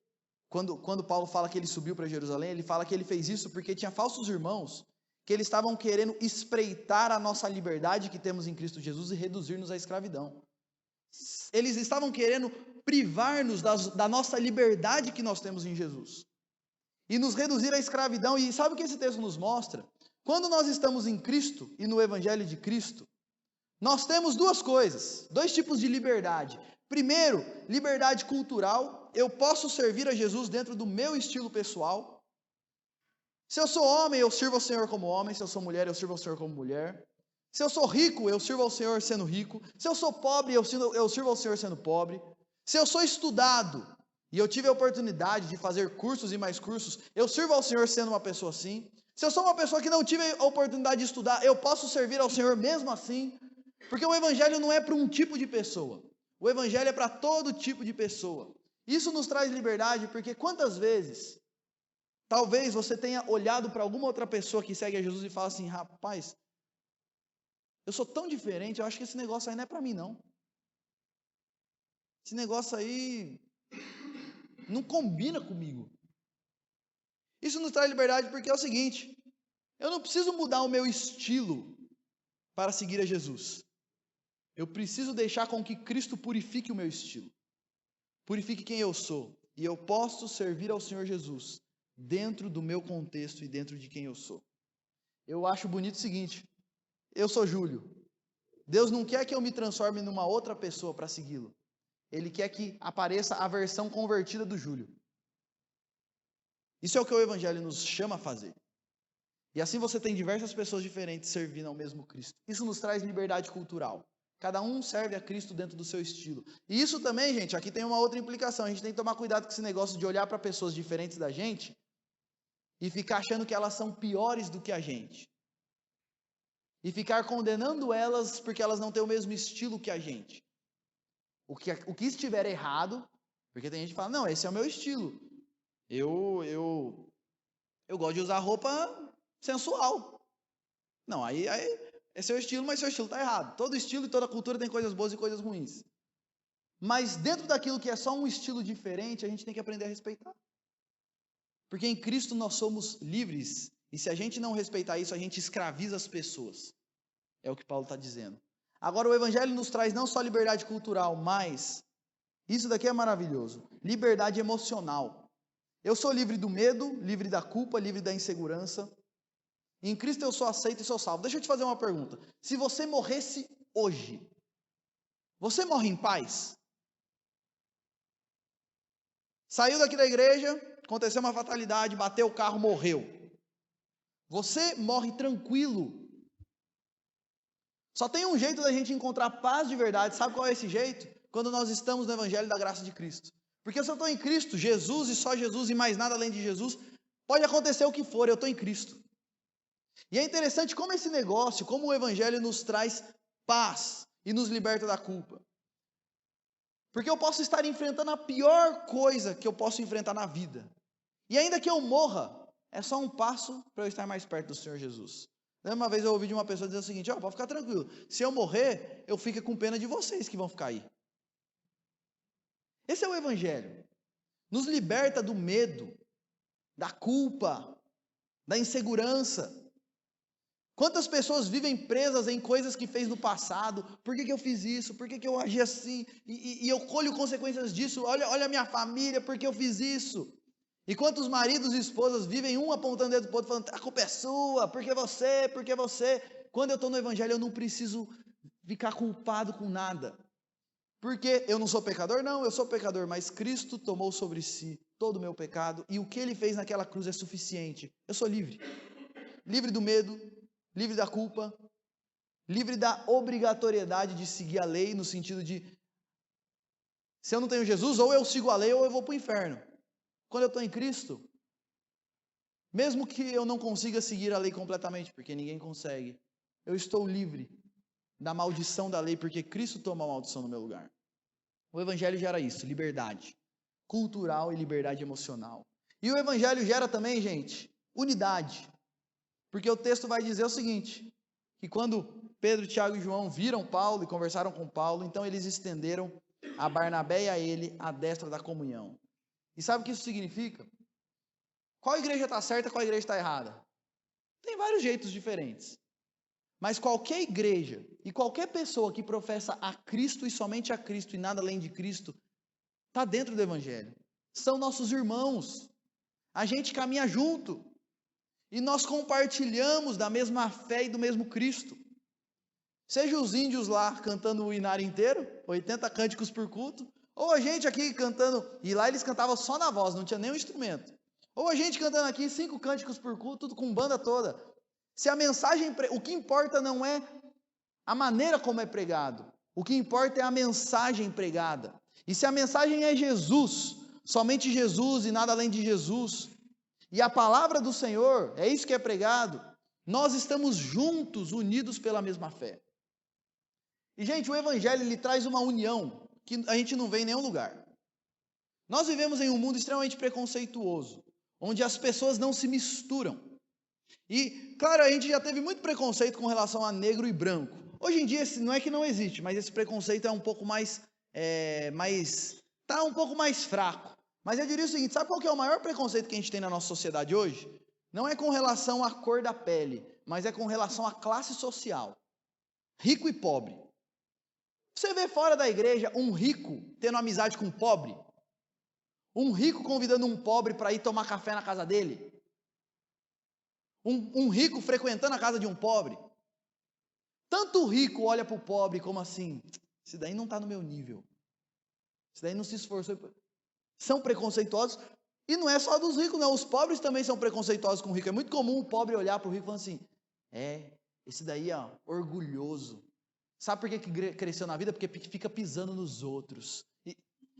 quando Paulo fala que ele subiu para Jerusalém, ele fala que ele fez isso porque tinha falsos irmãos que eles estavam querendo espreitar a nossa liberdade que temos em Cristo Jesus e reduzir-nos à escravidão. Eles estavam querendo privar-nos da nossa liberdade que nós temos em Jesus e nos reduzir à escravidão. E sabe o que esse texto nos mostra? Quando nós estamos em Cristo e no Evangelho de Cristo, nós temos 2 coisas, 2 tipos de liberdade. Primeiro, liberdade cultural. Eu posso servir a Jesus dentro do meu estilo pessoal. Se eu sou homem, eu sirvo ao Senhor como homem. Se eu sou mulher, eu sirvo ao Senhor como mulher. Se eu sou rico, eu sirvo ao Senhor sendo rico. Se eu sou pobre, eu sirvo ao Senhor sendo pobre. Se eu sou estudado e eu tive a oportunidade de fazer cursos e mais cursos, eu sirvo ao Senhor sendo uma pessoa assim. Se eu sou uma pessoa que não tive a oportunidade de estudar, eu posso servir ao Senhor mesmo assim. Porque o evangelho não é para um tipo de pessoa. O evangelho é para todo tipo de pessoa. Isso nos traz liberdade, porque quantas vezes, talvez você tenha olhado para alguma outra pessoa que segue a Jesus e fala assim, rapaz, eu sou tão diferente, eu acho que esse negócio aí não é para mim, não. Esse negócio aí não combina comigo. Isso nos traz liberdade porque é o seguinte, eu não preciso mudar o meu estilo para seguir a Jesus. Eu preciso deixar com que Cristo purifique o meu estilo. Purifique quem eu sou. E eu posso servir ao Senhor Jesus dentro do meu contexto e dentro de quem eu sou. Eu acho bonito o seguinte, eu sou Júlio. Deus não quer que eu me transforme numa outra pessoa para segui-lo. Ele quer que apareça a versão convertida do Júlio. Isso é o que o Evangelho nos chama a fazer. E assim você tem diversas pessoas diferentes servindo ao mesmo Cristo. Isso nos traz liberdade cultural. Cada um serve a Cristo dentro do seu estilo. E isso também, gente, aqui tem uma outra implicação. A gente tem que tomar cuidado com esse negócio de olhar para pessoas diferentes da gente e ficar achando que elas são piores do que a gente. E ficar condenando elas porque elas não têm o mesmo estilo que a gente. O que estiver errado, porque tem gente que fala, não, esse é o meu estilo. Eu gosto de usar roupa sensual. Não, aí é seu estilo, mas seu estilo está errado. Todo estilo e toda cultura tem coisas boas e coisas ruins. Mas dentro daquilo que é só um estilo diferente, a gente tem que aprender a respeitar. Porque em Cristo nós somos livres. E se a gente não respeitar isso, a gente escraviza as pessoas. É o que Paulo está dizendo. Agora o Evangelho nos traz não só liberdade cultural, mas, isso daqui é maravilhoso, liberdade emocional. Eu sou livre do medo, livre da culpa, livre da insegurança. Em Cristo eu sou aceito e sou salvo. Deixa eu te fazer uma pergunta. Se você morresse hoje, você morre em paz? Saiu daqui da igreja, aconteceu uma fatalidade, bateu o carro, morreu. Você morre tranquilo. Só tem um jeito da gente encontrar paz de verdade. Sabe qual é esse jeito? Quando nós estamos no Evangelho da graça de Cristo. Porque se eu estou em Cristo, Jesus e só Jesus e mais nada além de Jesus, pode acontecer o que for, eu estou em Cristo. E é interessante como esse negócio, como o Evangelho nos traz paz e nos liberta da culpa. Porque eu posso estar enfrentando a pior coisa que eu posso enfrentar na vida. E ainda que eu morra, é só um passo para eu estar mais perto do Senhor Jesus. Uma vez eu ouvi de uma pessoa dizer o seguinte, pode ficar tranquilo, se eu morrer, eu fico com pena de vocês que vão ficar aí. Esse é o Evangelho. Nos liberta do medo, da culpa, da insegurança. Quantas pessoas vivem presas em coisas que fez no passado? Por que eu fiz isso? Por que eu agi assim? E eu colho consequências disso. Olha a minha família, por que eu fiz isso? E quantos maridos e esposas vivem um apontando o dedo para o outro, falando, a culpa é sua, porque você, porque você. Quando eu estou no Evangelho, eu não preciso ficar culpado com nada. Porque eu não sou pecador? Não, eu sou pecador, mas Cristo tomou sobre si todo o meu pecado, e o que Ele fez naquela cruz é suficiente. Eu sou livre. Livre do medo, livre da culpa, livre da obrigatoriedade de seguir a lei, no sentido de, se eu não tenho Jesus, ou eu sigo a lei, ou eu vou para o inferno. Quando eu estou em Cristo, mesmo que eu não consiga seguir a lei completamente, porque ninguém consegue, eu estou livre da maldição da lei, porque Cristo toma a maldição no meu lugar. O Evangelho gera isso, liberdade cultural e liberdade emocional. E o Evangelho gera também, gente, unidade. Porque o texto vai dizer o seguinte, que quando Pedro, Tiago e João viram Paulo e conversaram com Paulo, então eles estenderam a Barnabé e a ele a destra da comunhão. E sabe o que isso significa? Qual igreja está certa, qual igreja está errada? Tem vários jeitos diferentes. Mas qualquer igreja e qualquer pessoa que professa a Cristo e somente a Cristo e nada além de Cristo, está dentro do Evangelho. São nossos irmãos. A gente caminha junto. E nós compartilhamos da mesma fé e do mesmo Cristo. Seja os índios lá cantando o inário inteiro, 80 cânticos por culto, ou a gente aqui cantando, e lá eles cantavam só na voz, não tinha nenhum instrumento. Ou a gente cantando aqui 5 cânticos por culto, tudo com banda toda. Se a mensagem, o que importa não é a maneira como é pregado. O que importa é a mensagem pregada. E se a mensagem é Jesus, somente Jesus e nada além de Jesus, e a palavra do Senhor, é isso que é pregado, nós estamos juntos, unidos pela mesma fé. E, gente, o Evangelho, ele traz uma união que a gente não vê em nenhum lugar. Nós vivemos em um mundo extremamente preconceituoso, onde as pessoas não se misturam. E, claro, a gente já teve muito preconceito com relação a negro e branco. Hoje em dia, não é que não existe, mas esse preconceito é um pouco tá um pouco mais fraco. Mas eu diria o seguinte, sabe qual que é o maior preconceito que a gente tem na nossa sociedade hoje? Não é com relação à cor da pele, mas é com relação à classe social. Rico e pobre. Você vê fora da igreja um rico tendo amizade com um pobre? Um rico convidando um pobre para ir tomar café na casa dele? Um rico frequentando a casa de um pobre? Tanto o rico olha para o pobre como assim, esse daí não está no meu nível, esse daí não se esforçou. São preconceituosos, e não é só dos ricos, não, os pobres também são preconceituosos com o rico. É muito comum o pobre olhar para o rico e falar assim, esse daí é orgulhoso. Sabe por que cresceu na vida? Porque fica pisando nos outros,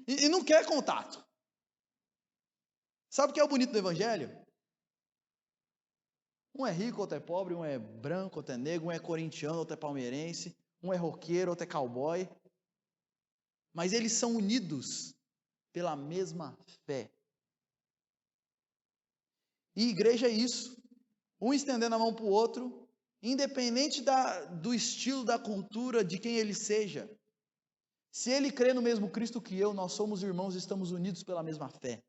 e não quer contato. Sabe o que é o bonito do Evangelho? Um é rico, outro é pobre, um é branco, outro é negro, um é corintiano, outro é palmeirense, um é roqueiro, outro é cowboy. Mas eles são unidos pela mesma fé. E igreja é isso. Um estendendo a mão para o outro, independente do estilo, da cultura, de quem ele seja. Se ele crê no mesmo Cristo que eu, nós somos irmãos e estamos unidos pela mesma fé.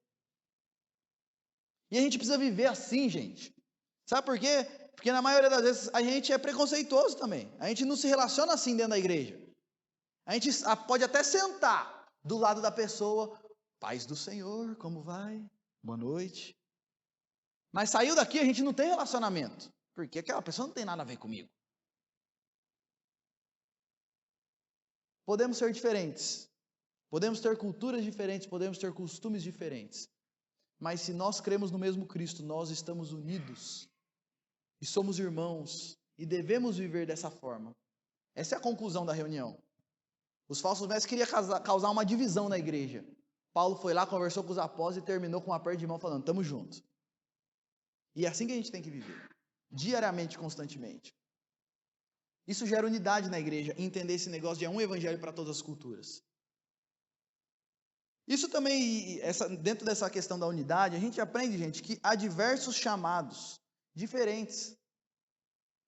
E a gente precisa viver assim, gente. Sabe por quê? Porque na maioria das vezes a gente é preconceituoso também. A gente não se relaciona assim dentro da igreja. A gente pode até sentar do lado da pessoa, paz do Senhor, como vai? Boa noite. Mas saiu daqui, a gente não tem relacionamento, porque aquela pessoa não tem nada a ver comigo. Podemos ser diferentes, podemos ter culturas diferentes, podemos ter costumes diferentes, mas se nós cremos no mesmo Cristo, nós estamos unidos, e somos irmãos, e devemos viver dessa forma. Essa é a conclusão da reunião. Os falsos mestres queriam causar uma divisão na igreja. Paulo foi lá, conversou com os apóstolos e terminou com um aperto de mão falando, estamos juntos. E é assim que a gente tem que viver, diariamente, constantemente. Isso gera unidade na igreja, entender esse negócio de um evangelho para todas as culturas. Isso também, dentro dessa questão da unidade, a gente aprende, gente, que há diversos chamados diferentes.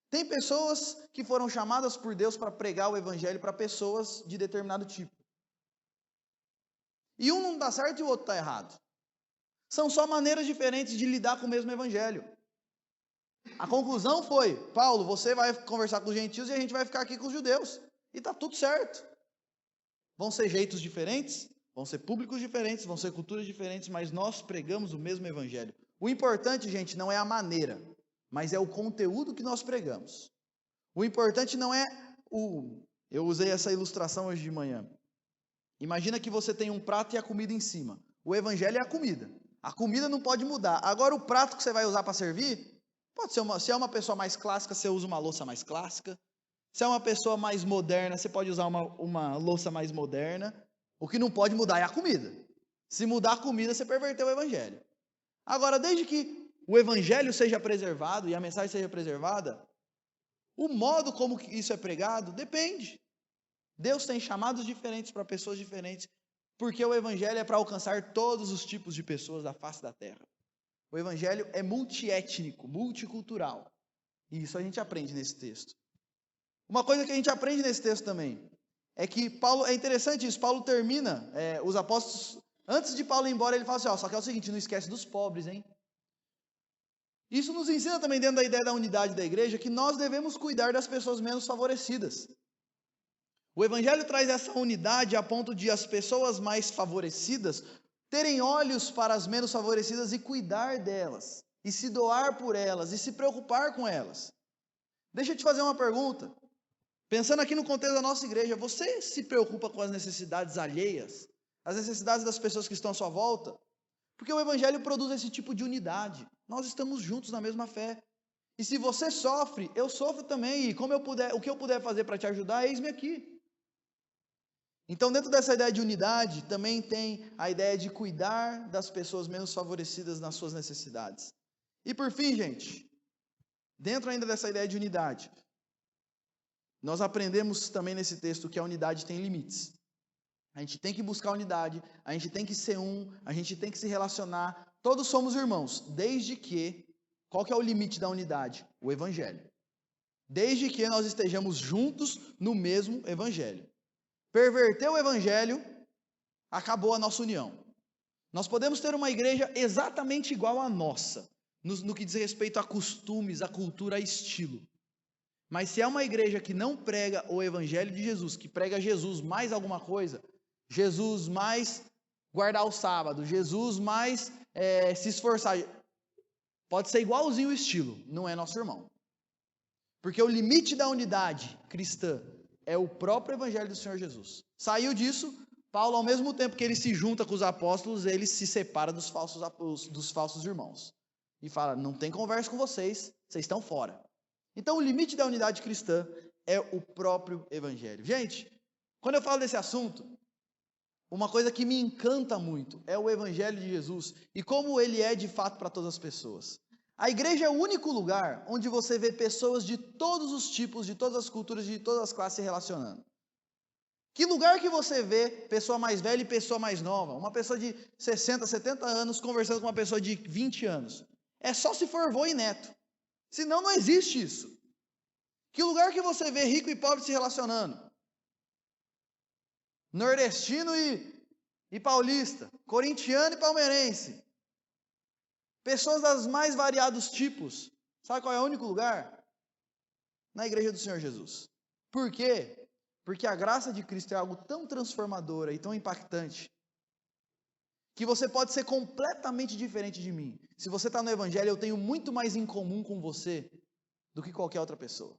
Tem pessoas que foram chamadas por Deus para pregar o evangelho para pessoas de determinado tipo. E um não dá certo e o outro está errado. São só maneiras diferentes de lidar com o mesmo evangelho. A conclusão foi, Paulo, você vai conversar com os gentios e a gente vai ficar aqui com os judeus. E está tudo certo. Vão ser jeitos diferentes, vão ser públicos diferentes, vão ser culturas diferentes, mas nós pregamos o mesmo evangelho. O importante, gente, não é a maneira, mas é o conteúdo que nós pregamos. O importante não é Eu usei essa ilustração hoje de manhã. Imagina que você tem um prato e a comida em cima. O evangelho é a comida. A comida não pode mudar. Agora, o prato que você vai usar para servir, pode ser se é uma pessoa mais clássica, você usa uma louça mais clássica. Se é uma pessoa mais moderna, você pode usar uma louça mais moderna. O que não pode mudar é a comida. Se mudar a comida, você perverteu o evangelho. Agora, desde que o evangelho seja preservado e a mensagem seja preservada, o modo como isso é pregado depende. Deus tem chamados diferentes para pessoas diferentes, porque o evangelho é para alcançar todos os tipos de pessoas da face da terra. O evangelho é multiétnico, multicultural. E isso a gente aprende nesse texto. Uma coisa que a gente aprende nesse texto também é que Paulo, é interessante isso, Paulo termina, os apóstolos, antes de Paulo ir embora, ele fala assim, só que é o seguinte, não esquece dos pobres, hein? Isso nos ensina também dentro da ideia da unidade da igreja, que nós devemos cuidar das pessoas menos favorecidas. O evangelho traz essa unidade a ponto de as pessoas mais favorecidas terem olhos para as menos favorecidas e cuidar delas, e se doar por elas, e se preocupar com elas. Deixa eu te fazer uma pergunta. Pensando aqui no contexto da nossa igreja, você se preocupa com as necessidades alheias? As necessidades das pessoas que estão à sua volta? Porque o evangelho produz esse tipo de unidade. Nós estamos juntos na mesma fé. E se você sofre, eu sofro também. E como o que eu puder fazer para te ajudar, eis-me aqui. Então, dentro dessa ideia de unidade, também tem a ideia de cuidar das pessoas menos favorecidas nas suas necessidades. E por fim, gente, dentro ainda dessa ideia de unidade, nós aprendemos também nesse texto que a unidade tem limites. A gente tem que buscar unidade, a gente tem que ser um, a gente tem que se relacionar. Todos somos irmãos, desde que... Qual que é o limite da unidade? O Evangelho. Desde que nós estejamos juntos no mesmo Evangelho. Perverter o Evangelho, acabou a nossa união. Nós podemos ter uma igreja exatamente igual à nossa, no que diz respeito a costumes, a cultura, a estilo. Mas se é uma igreja que não prega o Evangelho de Jesus, que prega Jesus mais alguma coisa, Jesus mais guardar o sábado, Jesus mais se esforçar, pode ser igualzinho o estilo, não é nosso irmão. Porque o limite da unidade cristã é o próprio Evangelho do Senhor Jesus. Saiu disso, Paulo, ao mesmo tempo que ele se junta com os apóstolos, ele se separa dos falsos irmãos. E fala, não tem conversa com vocês estão fora. Então o limite da unidade cristã é o próprio Evangelho. Gente, quando eu falo desse assunto, uma coisa que me encanta muito é o Evangelho de Jesus e como ele é de fato para todas as pessoas. A igreja é o único lugar onde você vê pessoas de todos os tipos, de todas as culturas, de todas as classes se relacionando. Que lugar que você vê pessoa mais velha e pessoa mais nova? Uma pessoa de 60, 70 anos conversando com uma pessoa de 20 anos. É só se for avô e neto. Senão não existe isso. Que lugar que você vê rico e pobre se relacionando? Nordestino e paulista. Corintiano e palmeirense. Pessoas dos mais variados tipos. Sabe qual é o único lugar? Na igreja do Senhor Jesus. Por quê? Porque a graça de Cristo é algo tão transformadora e tão impactante, que você pode ser completamente diferente de mim. Se você está no Evangelho, eu tenho muito mais em comum com você do que qualquer outra pessoa.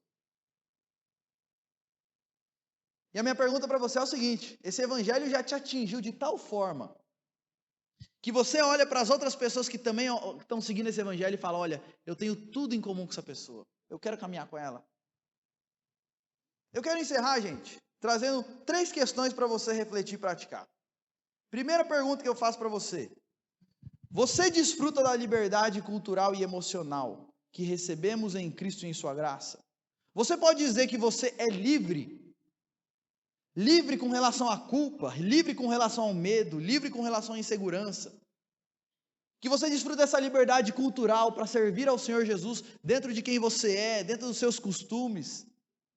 E a minha pergunta para você é o seguinte: esse Evangelho já te atingiu de tal forma que você olha para as outras pessoas que também estão seguindo esse Evangelho e fala, olha, eu tenho tudo em comum com essa pessoa, eu quero caminhar com ela. Eu quero encerrar, gente, trazendo 3 questões para você refletir e praticar. Primeira pergunta que eu faço para você: você desfruta da liberdade cultural e emocional que recebemos em Cristo e em sua graça? Você pode dizer que você é livre? Livre com relação à culpa, livre com relação ao medo, livre com relação à insegurança? Que você desfruta dessa liberdade cultural para servir ao Senhor Jesus dentro de quem você é, dentro dos seus costumes,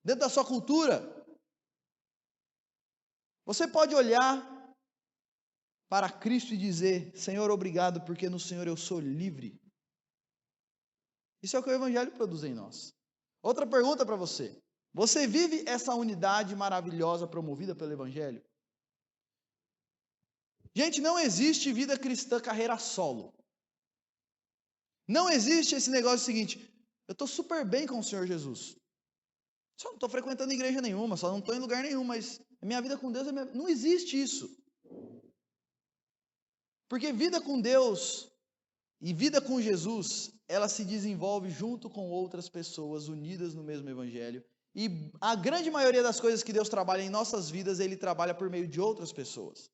dentro da sua cultura? Você pode olhar para Cristo e dizer, Senhor, obrigado, porque no Senhor eu sou livre. Isso é o que o Evangelho produz em nós. Outra pergunta para você: você vive essa unidade maravilhosa promovida pelo Evangelho? Gente, não existe vida cristã carreira solo. Não existe esse negócio seguinte, eu estou super bem com o Senhor Jesus. Só não estou frequentando igreja nenhuma, só não estou em lugar nenhum, mas a minha vida com Deus é minha... Não existe isso. Porque vida com Deus e vida com Jesus, ela se desenvolve junto com outras pessoas unidas no mesmo Evangelho. E a grande maioria das coisas que Deus trabalha em nossas vidas, Ele trabalha por meio de outras pessoas.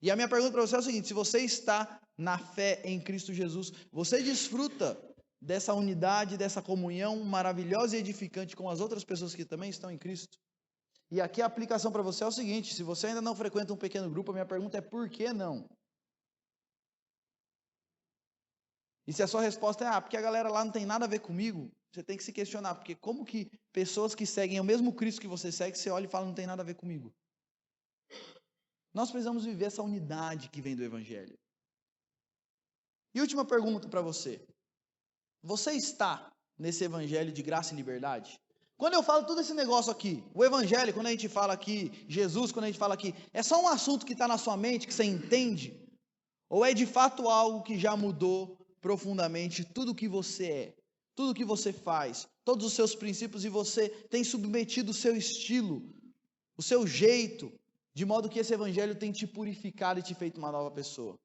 E a minha pergunta para você é o seguinte: se você está na fé em Cristo Jesus, você desfruta dessa unidade, dessa comunhão maravilhosa e edificante com as outras pessoas que também estão em Cristo? E aqui a aplicação para você é o seguinte: se você ainda não frequenta um pequeno grupo, a minha pergunta é por que não? E se a sua resposta é, porque a galera lá não tem nada a ver comigo, você tem que se questionar, porque como que pessoas que seguem o mesmo Cristo que você segue, você olha e fala, não tem nada a ver comigo? Nós precisamos viver essa unidade que vem do Evangelho. E última pergunta para você: você está nesse Evangelho de graça e liberdade? Quando eu falo todo esse negócio aqui, o Evangelho, quando a gente fala aqui, Jesus, quando a gente fala aqui, é só um assunto que está na sua mente, que você entende? Ou é de fato algo que já mudou profundamente tudo o que você é, tudo o que você faz, todos os seus princípios, e você tem submetido o seu estilo, o seu jeito, de modo que esse Evangelho tem te purificado e te feito uma nova pessoa?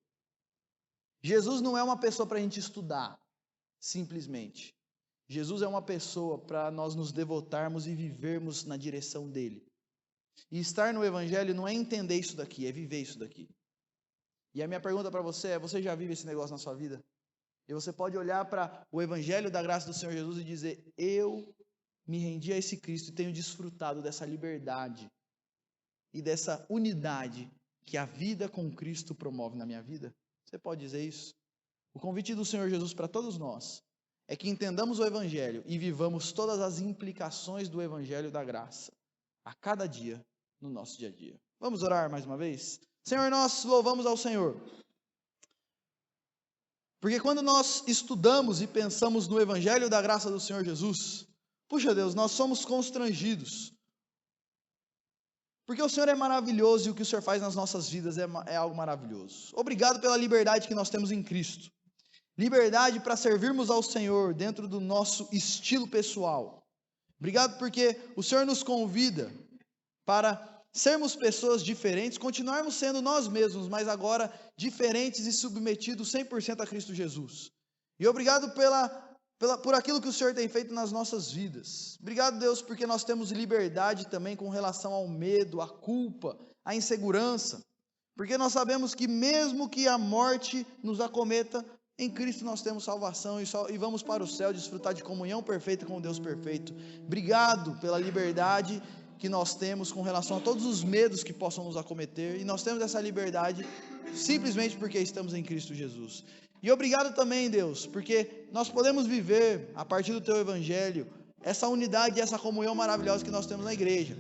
Jesus não é uma pessoa para a gente estudar, simplesmente. Jesus é uma pessoa para nós nos devotarmos e vivermos na direção dele. E estar no Evangelho não é entender isso daqui, é viver isso daqui. E a minha pergunta para você é: você já vive esse negócio na sua vida? E você pode olhar para o Evangelho da graça do Senhor Jesus e dizer: eu me rendi a esse Cristo e tenho desfrutado dessa liberdade e dessa unidade que a vida com Cristo promove na minha vida? Você pode dizer isso? O convite do Senhor Jesus para todos nós é que entendamos o Evangelho e vivamos todas as implicações do Evangelho da graça a cada dia no nosso dia a dia. Vamos orar mais uma vez? Senhor, nós louvamos ao Senhor, porque quando nós estudamos e pensamos no Evangelho da graça do Senhor Jesus, puxa Deus, nós somos constrangidos, porque o Senhor é maravilhoso e o que o Senhor faz nas nossas vidas é algo maravilhoso. Obrigado pela liberdade que nós temos em Cristo, liberdade para servirmos ao Senhor dentro do nosso estilo pessoal. Obrigado porque o Senhor nos convida para sermos pessoas diferentes, continuarmos sendo nós mesmos, mas agora diferentes e submetidos 100% a Cristo Jesus. E obrigado por aquilo que o Senhor tem feito nas nossas vidas. Obrigado, Deus, porque nós temos liberdade também com relação ao medo, à culpa, à insegurança. Porque nós sabemos que mesmo que a morte nos acometa, em Cristo nós temos salvação e vamos para o céu desfrutar de comunhão perfeita com o Deus perfeito. Obrigado pela liberdade que nós temos com relação a todos os medos que possam nos acometer, e nós temos essa liberdade simplesmente porque estamos em Cristo Jesus. E obrigado também, Deus, porque nós podemos viver, a partir do Teu Evangelho, essa unidade e essa comunhão maravilhosa que nós temos na igreja,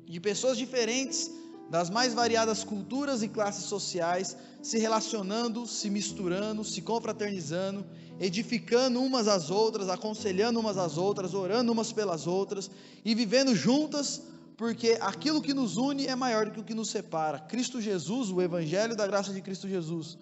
de pessoas diferentes, das mais variadas culturas e classes sociais, se relacionando, se misturando, se confraternizando, edificando umas às outras, aconselhando umas às outras, orando umas pelas outras e vivendo juntas, porque aquilo que nos une é maior do que o que nos separa. Cristo Jesus, o Evangelho da graça de Cristo Jesus,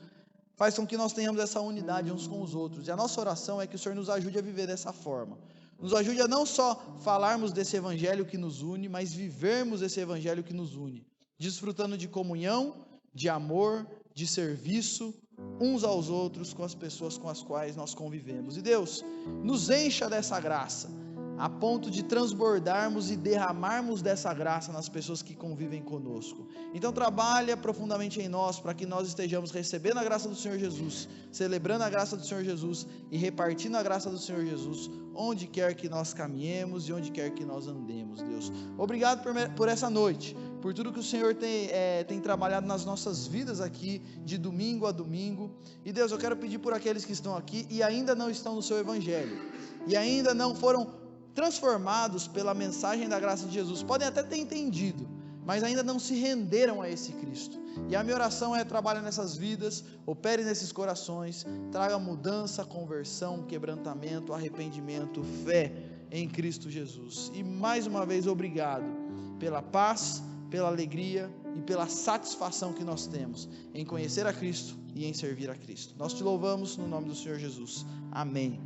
faz com que nós tenhamos essa unidade uns com os outros, e a nossa oração é que o Senhor nos ajude a viver dessa forma. Nos ajude a não só falarmos desse Evangelho que nos une, mas vivermos esse Evangelho que nos une, desfrutando de comunhão, de amor, de serviço, uns aos outros, com as pessoas com as quais nós convivemos. E Deus, nos encha dessa graça, a ponto de transbordarmos e derramarmos dessa graça nas pessoas que convivem conosco. Então trabalha profundamente em nós, para que nós estejamos recebendo a graça do Senhor Jesus, celebrando a graça do Senhor Jesus e repartindo a graça do Senhor Jesus, onde quer que nós caminhemos e onde quer que nós andemos, Deus. Obrigado por essa noite, por tudo que o Senhor tem trabalhado nas nossas vidas aqui, de domingo a domingo. E Deus, eu quero pedir por aqueles que estão aqui e ainda não estão no seu Evangelho, e ainda não foram transformados pela mensagem da graça de Jesus, podem até ter entendido, mas ainda não se renderam a esse Cristo. E a minha oração é: trabalhe nessas vidas, opere nesses corações, traga mudança, conversão, quebrantamento, arrependimento, fé em Cristo Jesus. E mais uma vez, obrigado pela paz, pela alegria e pela satisfação que nós temos em conhecer a Cristo e em servir a Cristo. Nós te louvamos no nome do Senhor Jesus. Amém.